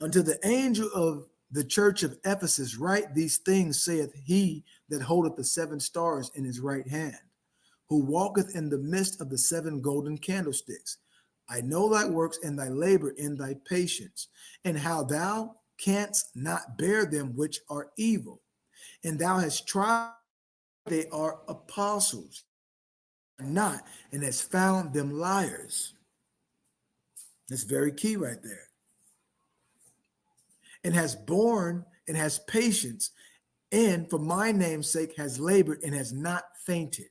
Unto the angel of the church of Ephesus write, these things saith he that holdeth the seven stars in his right hand, who walketh in the midst of the seven golden candlesticks. I know thy works and thy labor in thy patience, and how thou canst not bear them which are evil. And thou hast tried they are apostles, not, and hast found them liars. That's very key right there. And has borne and has patience, and for my name's sake has labored and has not fainted.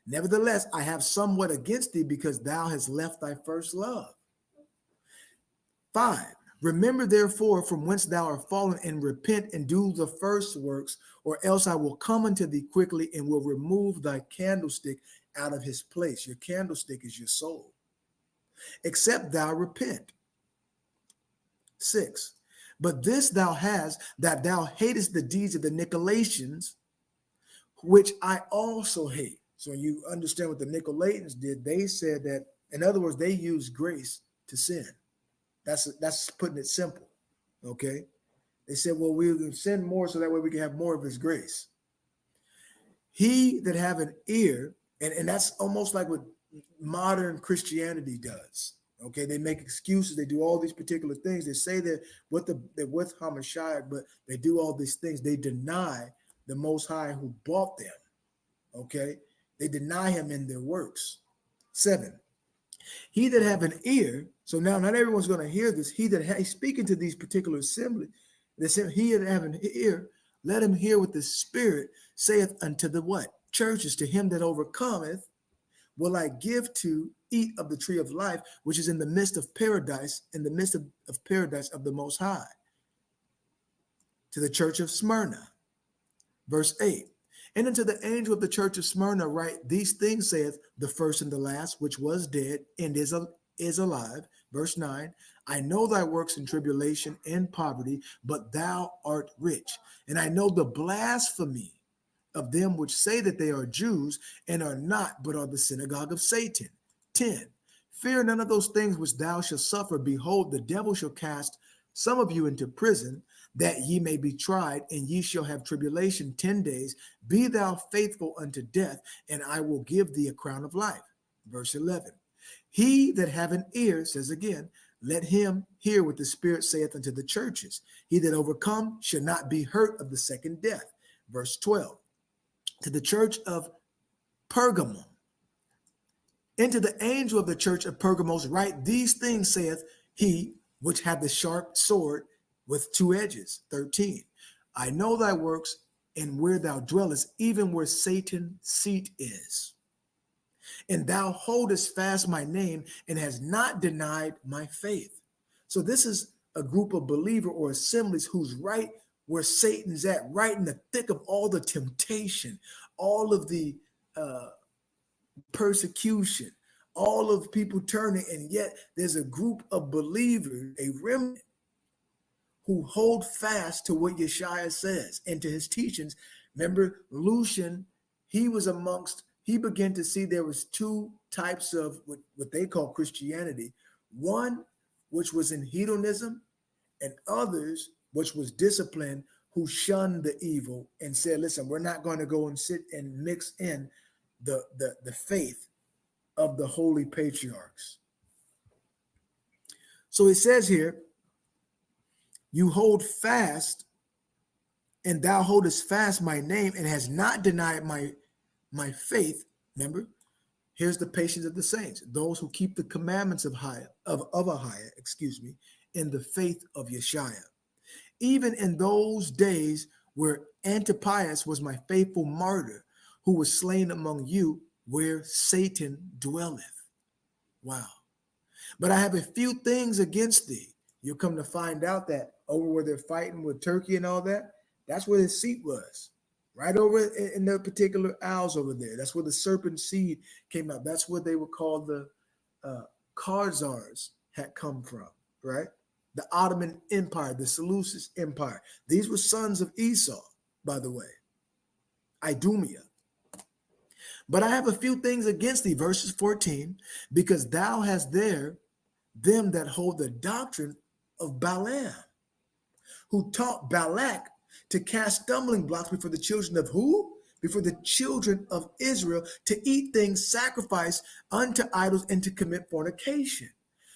Nevertheless, I have somewhat against thee, because thou hast left thy first love. 5. Remember therefore from whence thou art fallen, and repent and do the first works, or else I will come unto thee quickly and will remove thy candlestick out of his place. Your candlestick is your soul. Except thou repent. 6. But this thou hast, that thou hatest the deeds of the Nicolaitans, which I also hate. So you understand what the Nicolaitans did. They said that, in other words, they used grace to sin. That's putting it simple, okay? They said, well, we will sin more so that way we can have more of his grace. He that have an ear, and that's almost like what modern Christianity does, okay? They make excuses. They do all these particular things. They say that they're with Hamashiach, but they do all these things. They deny the Most High who bought them, okay? They deny him in their works. 7. He that have an ear, so now not everyone's going to hear this. He that he's speaking to these particular assembly, they said, he that have an ear, let him hear what the Spirit saith unto the what? Churches. To him that overcometh will I give to eat of the tree of life, which is in the midst of paradise, in the midst of paradise of the Most High. To the church of Smyrna. Verse 8. And unto the angel of the church of Smyrna write, these things saith the first and the last, which was dead and is alive. Verse 9. I know thy works in tribulation and poverty, but thou art rich. And I know the blasphemy of them which say that they are Jews and are not, but are the synagogue of Satan. 10. Fear none of those things which thou shalt suffer. Behold, the devil shall cast some of you into prison, that ye may be tried, and ye shall have tribulation 10 days. Be thou faithful unto death, and I will give thee a crown of life. Verse 11. He that have an ear, says again, let him hear what the Spirit saith unto the churches. He that overcome shall not be hurt of the second death. Verse 12. To the church of Pergamum, into the angel of the church of Pergamos write, these things saith he which hath the sharp sword with two edges. 13. I know thy works, and where thou dwellest, even where Satan's seat is. And thou holdest fast my name, and hast not denied my faith. So this is a group of believer or assemblies who's right where Satan's at, right in the thick of all the temptation, all of the persecution, all of people turning, and yet there's a group of believers, a remnant, who hold fast to what Yeshua says and to his teachings. Remember, Lucian, he began to see there was two types of what they call Christianity. One, which was in hedonism, and others, which was discipline, who shunned the evil and said, listen, we're not going to go and sit and mix in the faith of the holy patriarchs. So it says here, you hold fast, and thou holdest fast my name, and has not denied my faith. Remember, here's the patience of the saints, those who keep the commandments of Ahia, in the faith of Yeshua. Even in those days where Antipas was my faithful martyr, who was slain among you, where Satan dwelleth. Wow. But I have a few things against thee. You'll come to find out that over where they're fighting with Turkey and all that, that's where his seat was. Right over in the particular isles over there. That's where the serpent seed came out. That's where they were called the Khazars had come from, right? The Ottoman Empire, the Seleucid Empire. These were sons of Esau, by the way. Idumea. But I have a few things against thee, verses 14, because thou hast there them that hold the doctrine of Balaam, who taught Balak to cast stumbling blocks before the children of who? Before the children of Israel, to eat things sacrificed unto idols and to commit fornication.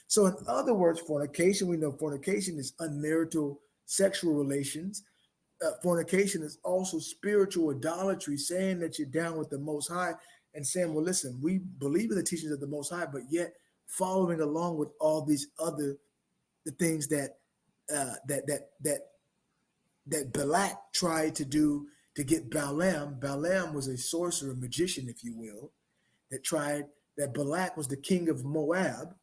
So in other words, fornication, we know fornication is unmarital sexual relations. Fornication is also spiritual idolatry, saying that you're down with the Most High and saying, well, listen, we believe in the teachings of the Most High, but yet following along with all these other the things that that Balak tried to do to get Balaam. Balaam was a sorcerer, magician, if you will, that Balak was the king of Moab,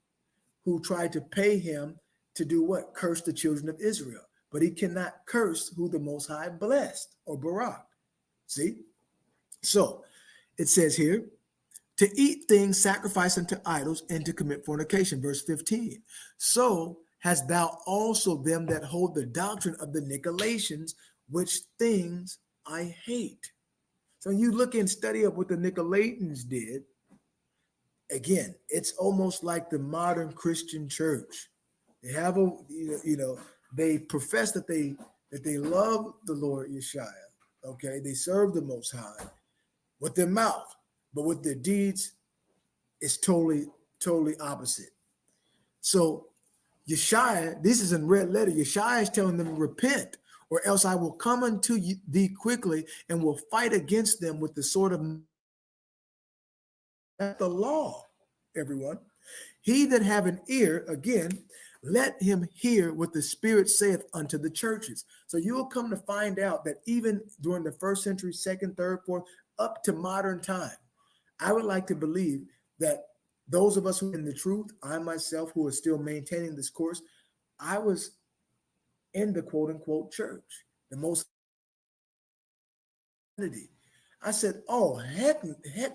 who tried to pay him to do what? Curse the children of Israel. But he cannot curse who the Most High blessed or barak. See? So it says here, to eat things sacrificed unto idols and to commit fornication. Verse 15. So hast thou also them that hold the doctrine of the Nicolaitans, which things I hate. So when you look and study up what the Nicolaitans did, again, it's almost like the modern Christian church. They have they profess that they love the Lord Yeshua. Okay, they serve the Most High with their mouth, but with their deeds, it's totally opposite. So Yeshua, this is in red letter. Yeshua is telling them, repent, or else I will come unto thee quickly and will fight against them with the sword of the law. Everyone, he that have an ear, again, let him hear what the Spirit saith unto the churches. So you will come to find out that even during the first century, second, third, fourth, up to modern time, I would like to believe that those of us who are in the truth, I myself who are still maintaining this course, I was in the quote unquote church, the most. I said, oh, heck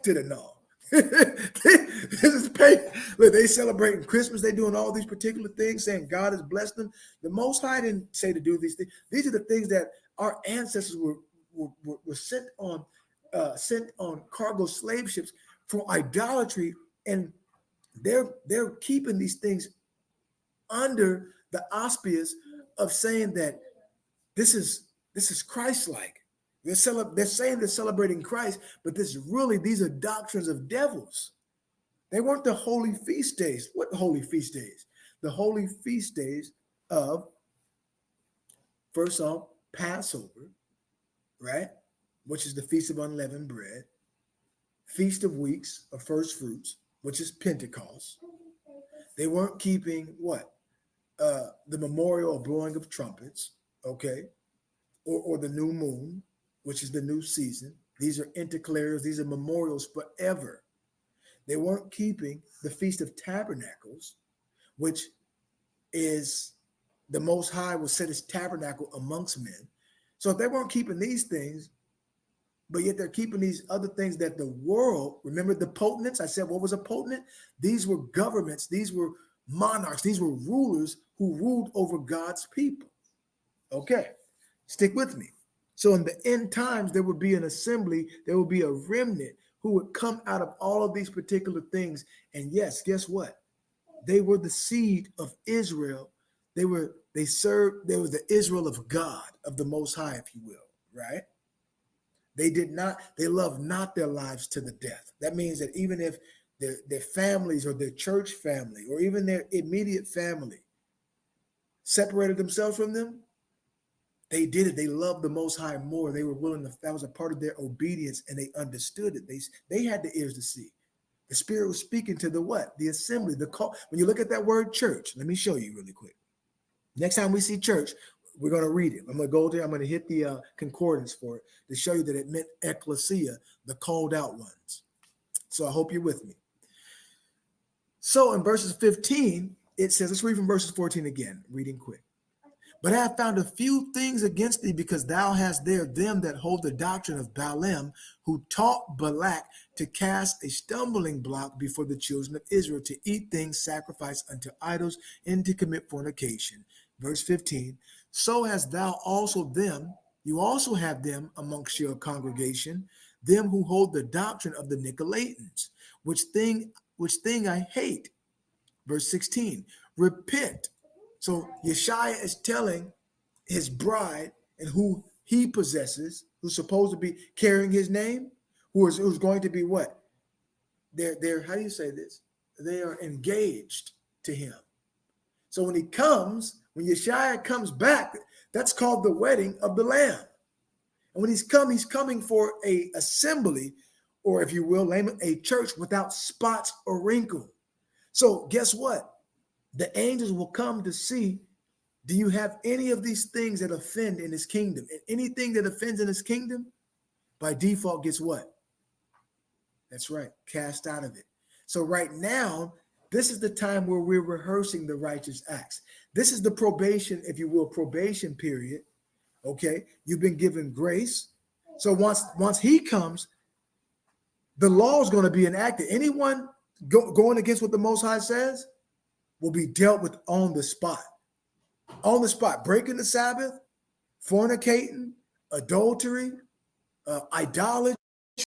to the no. This is pay. Look, they celebrating Christmas. They doing all these particular things, saying God has blessed them. The Most High didn't say to do these things. These are the things that our ancestors were sent on cargo slave ships for idolatry, and they're keeping these things under the auspice of saying that this is Christ-like. They're saying they're celebrating Christ, but these are doctrines of devils. They weren't the holy feast days. What holy feast days? The holy feast days of, first off, Passover, right? Which is the Feast of Unleavened Bread. Feast of Weeks, of First Fruits, which is Pentecost. They weren't keeping what? The memorial of blowing of trumpets, okay? Or the new moon, which is the new season. These are intercalaries. These are memorials forever. They weren't keeping the Feast of Tabernacles, which is the Most High will set his tabernacle amongst men. So if they weren't keeping these things, but yet they're keeping these other things that the world, remember the potentates? I said, what was a potentate? These were governments. These were monarchs. These were rulers who ruled over God's people. Okay, stick with me. So in the end times, there would be an assembly, there would be a remnant who would come out of all of these particular things. And yes, guess what? They were the seed of Israel. They was the Israel of God, of the Most High, if you will, right? They loved not their lives to the death. That means that even if their families or their church family or even their immediate family separated themselves from them, they did it. They loved the Most High more. They were willing to, that was a part of their obedience, and they understood it. They had the ears to see. The Spirit was speaking to the what? The assembly, the call. When you look at that word church, let me show you really quick. Next time we see church, we're going to read it. I'm going to go there. I'm going to hit the concordance for it to show you that it meant ecclesia, the called out ones. So I hope you're with me. So in verses 15, it says, let's read from verses 14 again, reading quick. But I have found a few things against thee, because thou hast there them that hold the doctrine of Balaam, who taught Balak to cast a stumbling block before the children of Israel, to eat things sacrificed unto idols, and to commit fornication. Verse 15, so hast thou also them, you also have them amongst your congregation, them who hold the doctrine of the Nicolaitans, which thing I hate. Verse 16, repent. So Yeshua is telling his bride and who he possesses, who's supposed to be carrying his name, who's going to be what? They're how do you say this? They are engaged to him. So when he comes, when Yeshua comes back, that's called the wedding of the Lamb. And when he's coming for a assembly, or if you will, a church without spots or wrinkle. So guess what? The angels will come to see, do you have any of these things that offend in his kingdom? And anything that offends in his kingdom, by default, gets what? That's right, cast out of it. So right now, this is the time where we're rehearsing the righteous acts. This is the probation, if you will, probation period. Okay, you've been given grace. So once he comes, the law is going to be enacted. Anyone going against what the Most High says will be dealt with on the spot. On the spot, breaking the Sabbath, fornicating, adultery, idolatry.